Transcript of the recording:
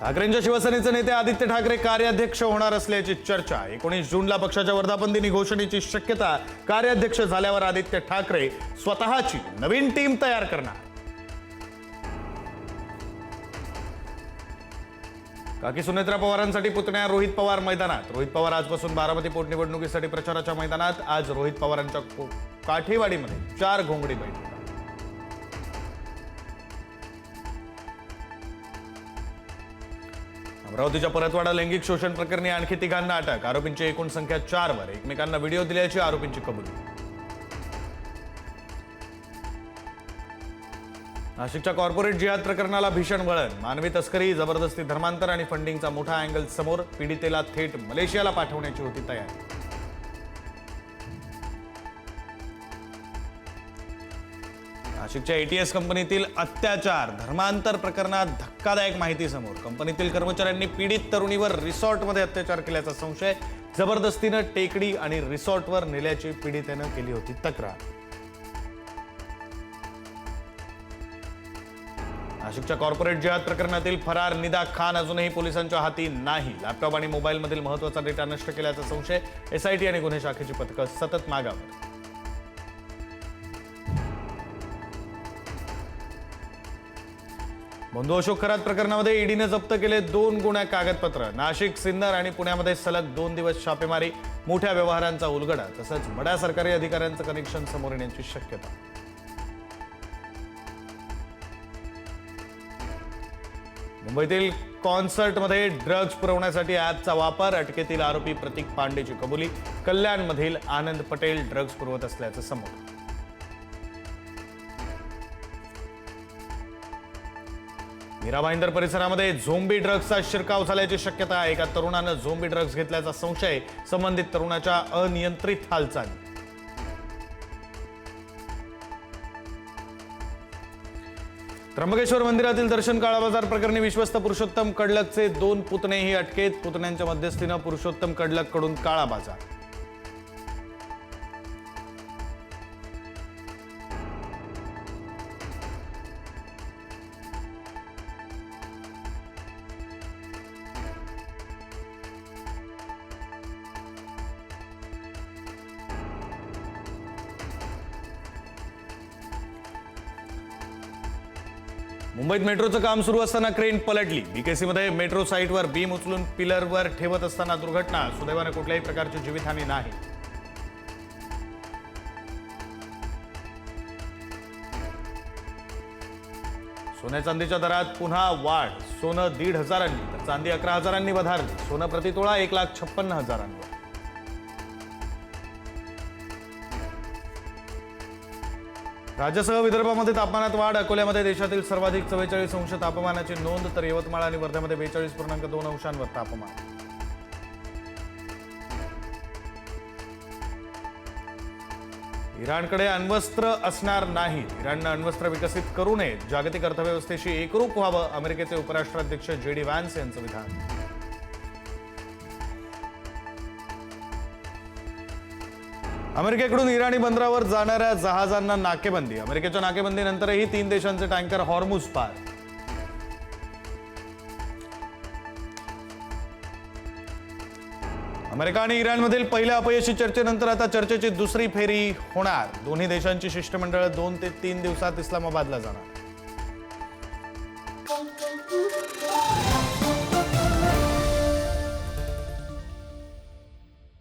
ठाकरेंच्या शिवसेनेचे नेते आदित्य ठाकरे कार्याध्यक्ष होणार असल्याची चर्चा। 19 जूनला पक्षाच्या वर्धापन दिनी घोषणेची शक्यता। कार्याध्यक्ष झाल्यावर आदित्य ठाकरे स्वतःची नवीन टीम तयार करणार। काकी सुनेत्रा पवारांसाठी पुतण्या रोहित पवार मैदानात। रोहित पवार आजपासून बारामती पोटनिवडणुकीसाठी प्रचाराच्या मैदानात। आज रोहित पवारांच्या काठेवाडीमध्ये 4 घोंगडी बैठक। अमरावतीच्या परतवाडा लैंगिक शोषण प्रकरणी आणखी 3घांना अटक। आरोपींची एकूण संख्या 4 वर। एकमेकांना व्हिडिओ दिल्याची आरोपींची कबुली। नाशिकच्या कॉर्पोरेट जिहाद प्रकरणाला भीषण वळण। मानवी तस्करी, जबरदस्ती धर्मांतर आणि फंडिंगचा मोठा अँगल समोर। पीडितेला थेट मलेशियाला पाठवण्याची होती तयारी। नाशिकच्या एटीएस कंपनीतील अत्याचार, धर्मांतर प्रकरणात धक्कादायक माहिती समोर। कंपनीतील कर्मचाऱ्यांनी पीडित तरुणीवर रिसॉर्टमध्ये अत्याचार केल्याचा संशय। जबरदस्तीने टेकडी आणि रिसॉर्टवर नेल्याची पीडितेने केली होती तक्रार। नाशिकच्या कॉर्पोरेट जिहाद प्रकरणातील फरार निदा खान अजूनही पोलिसांच्या हाती नाही। लॅपटॉप आणि मोबाईलमधील महत्त्वाचा डेटा नष्ट केल्याचा संशय। एसआयटी आणि गुन्हे शाखेची पथकं सतत मागावर। बंधू अशोक खरात प्रकरणामध्ये ईडीने जप्त केले 2 गुन्हा कागदपत्र। नाशिक, सिन्नर आणि पुण्यामध्ये सलग 2 दिवस छापेमारी। मोठ्या व्यवहारांचा उलगडा, तसंच बड्या सरकारी अधिकाऱ्यांचं कनेक्शन समोर येण्याची शक्यता। मुंबईतील कॉन्सर्टमध्ये ड्रग्ज पुरवण्यासाठी ॲपचा वापर। अटकेतील आरोपी प्रतीक पांडेची कबुली। कल्याणमधील आनंद पटेल ड्रग्ज पुरवत असल्याचं समोर। मीरा भाईंदर परिसरामध्ये झोंबी ड्रग्जचा शिरकाव झाल्याची शक्यता। एका तरुणानं झोंबी ड्रग्ज घेतल्याचा संशय। संबंधित तरुणाच्या अनियंत्रित हालचाली। त्र्यंबकेश्वर मंदिरातील दर्शन काळाबाजार प्रकरणी विश्वस्त पुरुषोत्तम कडलकचे 2 पुतणेही अटकेत। पुतण्यांच्या मध्यस्थीनं पुरुषोत्तम कडलककडून काळाबाजार। मुंबईत मेट्रोचं काम सुरू असताना क्रेन पलटली। बीकेसीमध्ये मेट्रो साईटवर बीम उचलून पिलरवर ठेवत असताना दुर्घटना। सुदैवाने कुठल्याही प्रकारची जीवितहानी नाही। सोन्या चांदीच्या दरात पुन्हा वाढ। सोनं 1,500 तर चांदी 11,000 वधारली। सोनं प्रतितोळा 1,56,000। राज्यासह विदर्भामध्ये तापमानात वाढ। अकोल्यामध्ये देशातील सर्वाधिक 44 अंश तापमानाची नोंद, तर यवतमाळ आणि वर्ध्यामध्ये 42.2 अंशांवर तापमान। इराणकडे अण्वस्त्र असणार नाहीत। इराणनं अण्वस्त्र विकसित करू नयेत। जागतिक अर्थव्यवस्थेशी एकरूप व्हावं, अमेरिकेचे उपराष्ट्राध्यक्ष JD व्हॅन्स यांचं विधान। अमेरिकेकडून इराणी बंदरावर जाणाऱ्या जहाजांना नाकेबंदी। अमेरिकेच्या नाकेबंदीनंतरही 3 देशांचे टँकर हॉर्मुझ पार। अमेरिका आणि इराणमधील पहिल्या अपयशी चर्चेनंतर आता चर्चेची दुसरी फेरी होणार। दोन्ही देशांची शिष्टमंडळ 2 ते 3 दिवसात इस्लामाबादला जाणार।